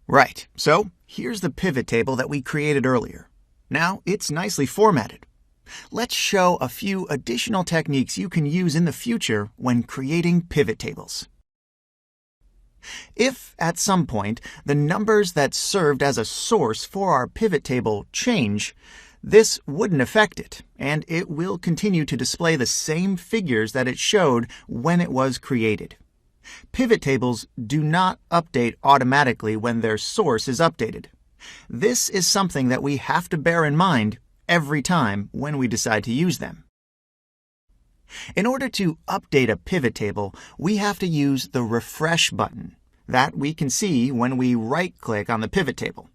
Right, so here's the pivot table that we created earlier. Now it's nicely formatted. Let's show a few additional techniques you can use in the future when creating pivot tables. If, at some point, the numbers that served as a source for our pivot table change, this wouldn't affect it, and it will continue to display the same figures that it showed when it was created. Pivot tables do not update automatically when their source is updated. This is something that we have to bear in mind every time when we decide to use them. In order to update a pivot table, we have to use the Refresh button that we can see when we right-click on the pivot table.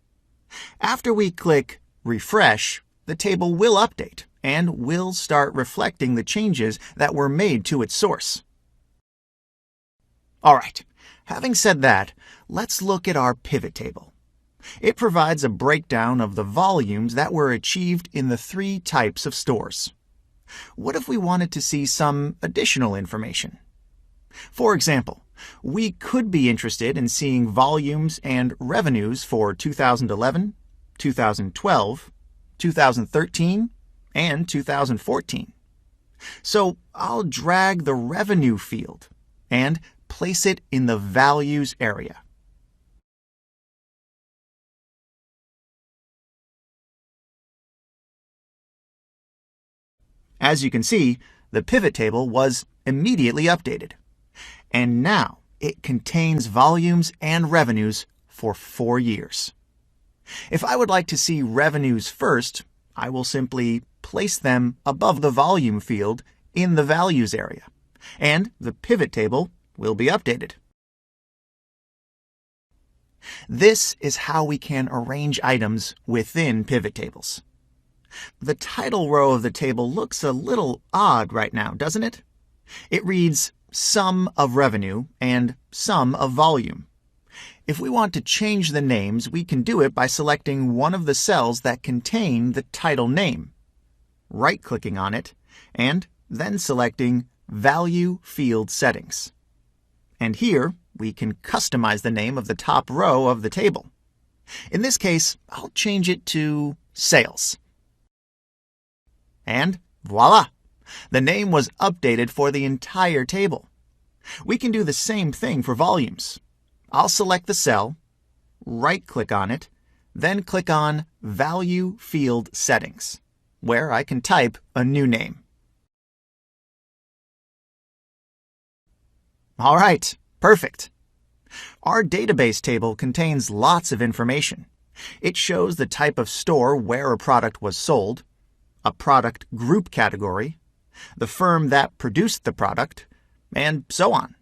After we click Refresh, the table will update and will start reflecting the changes that were made to its source. All right, having said that, let's look at our pivot table. It provides a breakdown of the volumes that were achieved in the 3 types of stores. What if we wanted to see some additional information? For example, we could be interested in seeing volumes and revenues for 2011, 2012, 2013, and 2014. So I'll drag the revenue field and place it in the values area. As you can see, the pivot table was immediately updated. And now it contains volumes and revenues for 4 years. If I would like to see revenues first, I will simply place them above the volume field in the values area, and the pivot table will be updated. This is how we can arrange items within pivot tables. The title row of the table looks a little odd right now, doesn't it? It reads sum of revenue and sum of volume. If we want to change the names, we can do it by selecting one of the cells that contain the title name, right-clicking on it, and then selecting Value Field Settings. And here, we can customize the name of the top row of the table. In this case, I'll change it to Sales. And voila! The name was updated for the entire table. We can do the same thing for volumes. I'll select the cell, right-click on it, then click on Value Field Settings, where I can type a new name. All right, perfect. Our database table contains lots of information. It shows the type of store where a product was sold, a product group category, the firm that produced the product, and so on.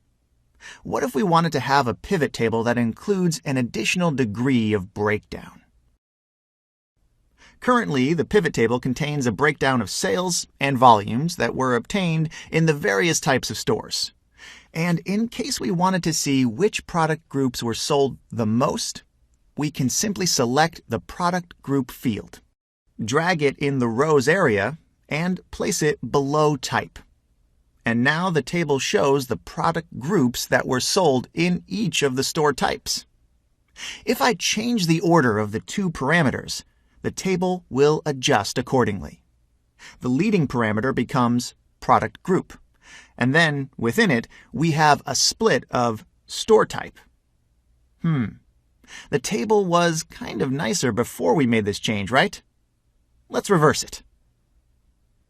What if we wanted to have a pivot table that includes an additional degree of breakdown? Currently, the pivot table contains a breakdown of sales and volumes that were obtained in the various types of stores. And in case we wanted to see which product groups were sold the most, we can simply select the product group field, drag it in the rows area, and place it below type. And now the table shows the product groups that were sold in each of the store types. If I change the order of the 2 parameters, the table will adjust accordingly. The leading parameter becomes product group, and then within it we have a split of store type. The table was kind of nicer before we made this change, right? Let's reverse it.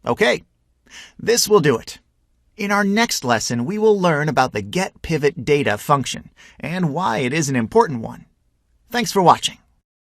Okay, this will do it. In our next lesson, we will learn about the getPivotData function and why it is an important one. Thanks for watching.